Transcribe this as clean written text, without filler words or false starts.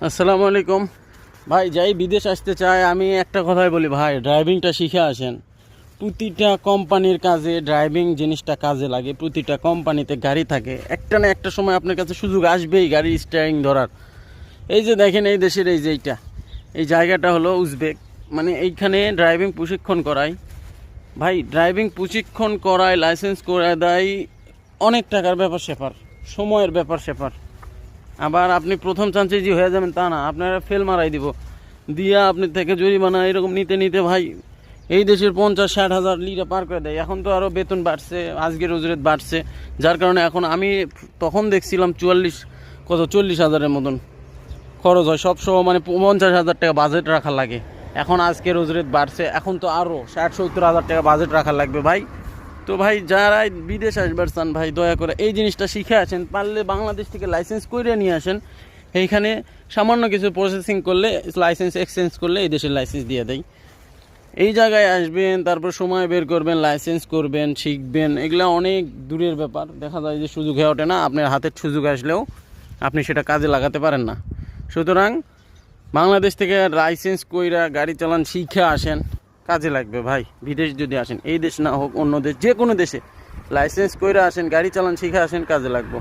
আসসালামু আলাইকুম ভাই। যাই বিদেশ আসতে চায় আমি একটা কথাই বলি ভাই, ড্রাইভিংটা শিখে আসেন। প্রতিটা কোম্পানির কাজে ড্রাইভিং জিনিসটা কাজে লাগে। প্রতিটা কোম্পানিতে গাড়ি থাকে, একটা না একটা সময় আপনার কাছে সুযোগ আসবেই গাড়ির স্টিয়ারিং ধরার। এই যে দেখেন এই দেশের এই যে এই জায়গাটা হলো উজবেক, মানে এইখানে ড্রাইভিং প্রশিক্ষণ করায় ভাই। ড্রাইভিং প্রশিক্ষণ করায়, লাইসেন্স করে দেয়, অনেক টাকার ব্যাপার স্যাপার, সময়ের ব্যাপার স্যাপার। আবার আপনি প্রথম চান্সে যে হয়ে যাবেন তা না, আপনারা ফেল মারাই দিব দিয়া আপনি থেকে জরিমানা এরকম নিতে নিতে ভাই এই দেশের 50-60 হাজার লিটা পার করে দেয়। এখন তো আরও বেতন বাড়ছে, আজকের উজরেত বাড়ছে, যার কারণে এখন আমি তখন দেখছিলাম 40,000-এর মতন খরচ হয় সবসময়, মানে 50,000 টাকা বাজেট রাখা লাগে। এখন আজকের উজরেত বাড়ছে, এখন তো আরও 60-70 হাজার টাকা বাজেট রাখা লাগবে ভাই। তো ভাই যারা বিদেশ আসবার চান ভাই, দয়া করে এই জিনিসটা শিখে আসেন। পারলে বাংলাদেশ থেকে লাইসেন্স করে নিয়ে আসেন। এইখানে সামান্য কিছু প্রসেসিং করলে, লাইসেন্স এক্সচেঞ্জ করলে এই দেশের লাইসেন্স দিয়ে দেয়। এই জায়গায় আসবেন, তারপর সময় বের করবেন, লাইসেন্স করবেন, শিখবেন, এগুলো অনেক দূরের ব্যাপার। দেখা যায় যে সুযোগ হয়ে ওঠে না, আপনার হাতের সুযোগ আসলেও আপনি সেটা কাজে লাগাতে পারেন না। সুতরাং বাংলাদেশ থেকে লাইসেন্স কইরা গাড়ি চালান শিখে আসেন, কাজে লাগবে ভাই। বিদেশ যদি আসেন, এই দেশ না হোক অন্য দেশ, যে কোনো দেশে লাইসেন্স কইরা আসেন, গাড়ি চালান শিখে আসেন, কাজে লাগবে।